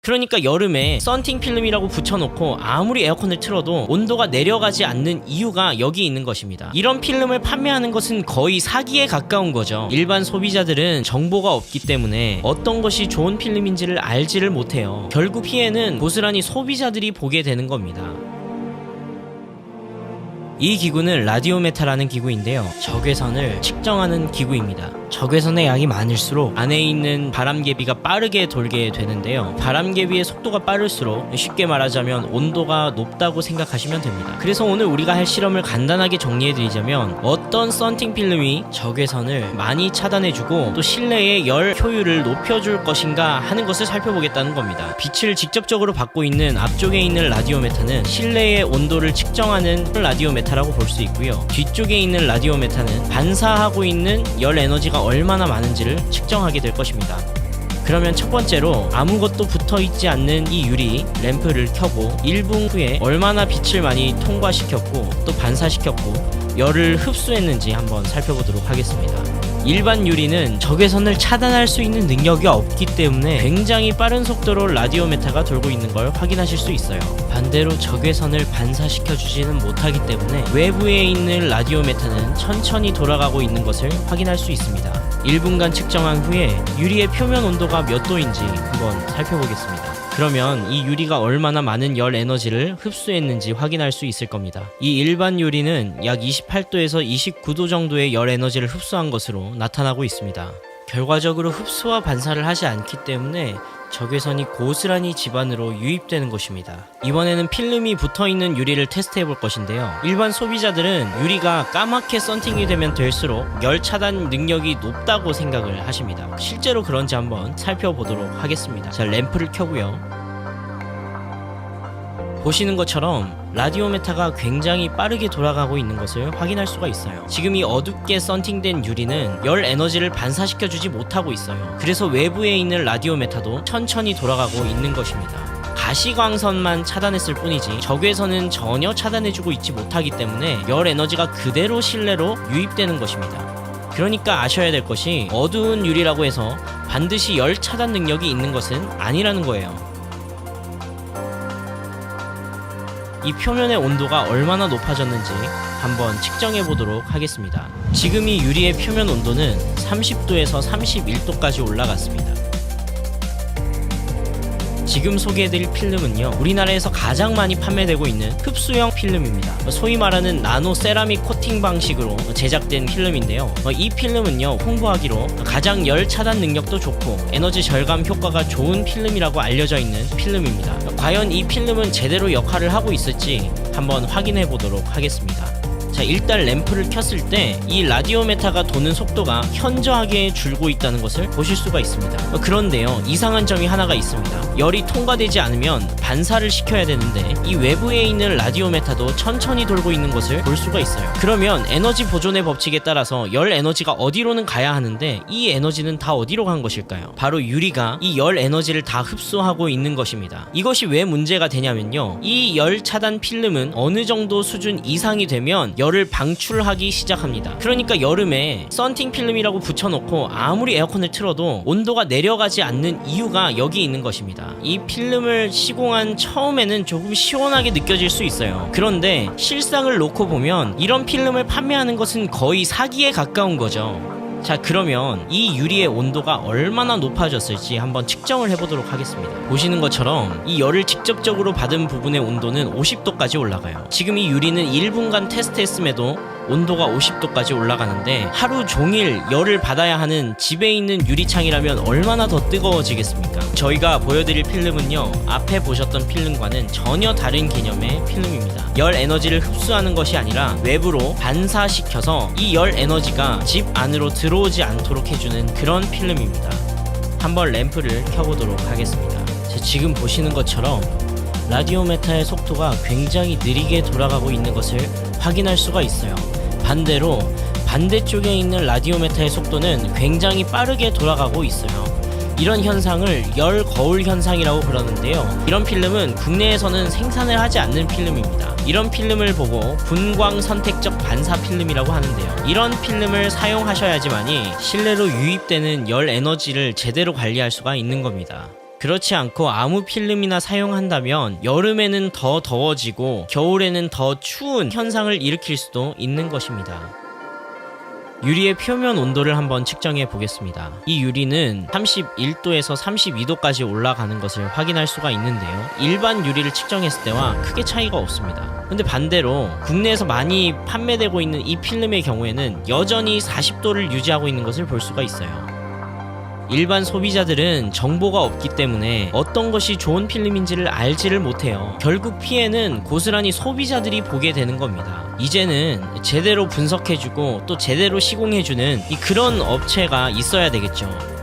그러니까 여름에 썬팅 필름이라고 붙여놓고 아무리 에어컨을 틀어도 온도가 내려가지 않는 이유가 여기 있는 것입니다. 이런 필름을 판매하는 것은 거의 사기에 가까운 거죠. 일반 소비자들은 정보가 없기 때문에 어떤 것이 좋은 필름인지를 알지를 못해요. 결국 피해는 고스란히 소비자들이 보게 되는 겁니다. 이 기구는 라디오메타라는 기구인데요, 적외선을 측정하는 기구입니다. 적외선의 양이 많을수록 안에 있는 바람개비가 빠르게 돌게 되는데요, 바람개비의 속도가 빠를수록 쉽게 말하자면 온도가 높다고 생각하시면 됩니다. 그래서 오늘 우리가 할 실험을 간단하게 정리해드리자면, 어떤 썬팅 필름이 적외선을 많이 차단해주고 또 실내의 열 효율을 높여줄 것인가 하는 것을 살펴보겠다는 겁니다. 빛을 직접적으로 받고 있는 앞쪽에 있는 라디오메타는 실내의 온도를 측정하는 라디오메타라고 볼 수 있고요, 뒤쪽에 있는 라디오메타는 반사하고 있는 열 에너지가 얼마나 많은지를 측정하게 될 것입니다. 그러면 첫 번째로 아무것도 붙어있지 않는 이 유리 램프를 켜고 1분 후에 얼마나 빛을 많이 통과시켰고 또 반사시켰고 열을 흡수했는지 한번 살펴보도록 하겠습니다. 일반 유리는 적외선을 차단할 수 있는 능력이 없기 때문에 굉장히 빠른 속도로 라디오메타가 돌고 있는 걸 확인하실 수 있어요. 반대로 적외선을 반사시켜주지는 못하기 때문에 외부에 있는 라디오메타는 천천히 돌아가고 있는 것을 확인할 수 있습니다. 1분간 측정한 후에 유리의 표면 온도가 몇 도인지 한번 살펴보겠습니다. 그러면 이 유리가 얼마나 많은 열 에너지를 흡수했는지 확인할 수 있을 겁니다. 이 일반 유리는 약 28도에서 29도 정도의 열 에너지를 흡수한 것으로 나타나고 있습니다. 결과적으로 흡수와 반사를 하지 않기 때문에 적외선이 고스란히 집안으로 유입되는 것입니다. 이번에는 필름이 붙어있는 유리를 테스트해 볼 것인데요, 일반 소비자들은 유리가 까맣게 썬팅이 되면 될수록 열 차단 능력이 높다고 생각을 하십니다. 실제로 그런지 한번 살펴보도록 하겠습니다. 자, 램프를 켜고요, 보시는 것처럼 라디오메타가 굉장히 빠르게 돌아가고 있는 것을 확인할 수가 있어요. 지금 이 어둡게 썬팅된 유리는 열 에너지를 반사시켜주지 못하고 있어요. 그래서 외부에 있는 라디오메타도 천천히 돌아가고 있는 것입니다. 가시광선만 차단했을 뿐이지 적외선은 전혀 차단해주고 있지 못하기 때문에 열 에너지가 그대로 실내로 유입되는 것입니다. 그러니까 아셔야 될 것이, 어두운 유리라고 해서 반드시 열 차단 능력이 있는 것은 아니라는 거예요. 이 표면의 온도가 얼마나 높아졌는지 한번 측정해 보도록 하겠습니다. 지금 이 유리의 표면 온도는 30도에서 31도까지 올라갔습니다. 지금 소개해드릴 필름은요, 우리나라에서 가장 많이 판매되고 있는 흡수형 필름입니다. 소위 말하는 나노 세라믹 코팅 방식으로 제작된 필름인데요, 이 필름은요, 홍보하기로 가장 열 차단 능력도 좋고 에너지 절감 효과가 좋은 필름이라고 알려져 있는 필름입니다. 과연 이 필름은 제대로 역할을 하고 있을지 한번 확인해 보도록 하겠습니다. 자, 일단 램프를 켰을 때 이 라디오메타가 도는 속도가 현저하게 줄고 있다는 것을 보실 수가 있습니다. 그런데요, 이상한 점이 하나가 있습니다. 열이 통과되지 않으면 반사를 시켜야 되는데 이 외부에 있는 라디오메타도 천천히 돌고 있는 것을 볼 수가 있어요. 그러면 에너지 보존의 법칙에 따라서 열 에너지가 어디로는 가야 하는데 이 에너지는 다 어디로 간 것일까요? 바로 유리가 이 열 에너지를 다 흡수하고 있는 것입니다. 이것이 왜 문제가 되냐면요, 이 열 차단 필름은 어느 정도 수준 이상이 되면 열을 방출하기 시작합니다. 그러니까 여름에 썬팅 필름이라고 붙여놓고 아무리 에어컨을 틀어도 온도가 내려가지 않는 이유가 여기 있는 것입니다. 이 필름을 시공한 처음에는 조금 시원하게 느껴질 수 있어요. 그런데 실상을 놓고 보면 이런 필름을 판매하는 것은 거의 사기에 가까운 거죠. 자, 그러면 이 유리의 온도가 얼마나 높아졌을지 한번 측정을 해보도록 하겠습니다. 보시는 것처럼 이 열을 직접적으로 받은 부분의 온도는 50도까지 올라가요. 지금 이 유리는 1분간 테스트했음에도 온도가 50도까지 올라가는데 하루 종일 열을 받아야 하는 집에 있는 유리창이라면 얼마나 더 뜨거워지겠습니까? 저희가 보여드릴 필름은요, 앞에 보셨던 필름과는 전혀 다른 개념의 필름입니다. 열 에너지를 흡수하는 것이 아니라 외부로 반사시켜서 이 열 에너지가 집 안으로 들어오지 않도록 해주는 그런 필름입니다. 한번 램프를 켜보도록 하겠습니다. 지금 보시는 것처럼 라디오메타의 속도가 굉장히 느리게 돌아가고 있는 것을 확인할 수가 있어요. 반대로 반대쪽에 있는 라디오메타의 속도는 굉장히 빠르게 돌아가고 있어요. 이런 현상을 열 거울 현상이라고 부르는데요, 이런 필름은 국내에서는 생산을 하지 않는 필름입니다. 이런 필름을 보고 분광 선택적 반사 필름이라고 하는데요, 이런 필름을 사용하셔야지만이 실내로 유입되는 열 에너지를 제대로 관리할 수가 있는 겁니다. 그렇지 않고 아무 필름이나 사용한다면 여름에는 더 더워지고 겨울에는 더 추운 현상을 일으킬 수도 있는 것입니다. 유리의 표면 온도를 한번 측정해 보겠습니다. 이 유리는 31도에서 32도까지 올라가는 것을 확인할 수가 있는데요. 일반 유리를 측정했을 때와 크게 차이가 없습니다. 근데 반대로 국내에서 많이 판매되고 있는 이 필름의 경우에는 여전히 40도를 유지하고 있는 것을 볼 수가 있어요. 일반 소비자들은 정보가 없기 때문에 어떤 것이 좋은 필름인지를 알지를 못해요. 결국 피해는 고스란히 소비자들이 보게 되는 겁니다. 이제는 제대로 분석해주고 또 제대로 시공해주는 그런 업체가 있어야 되겠죠.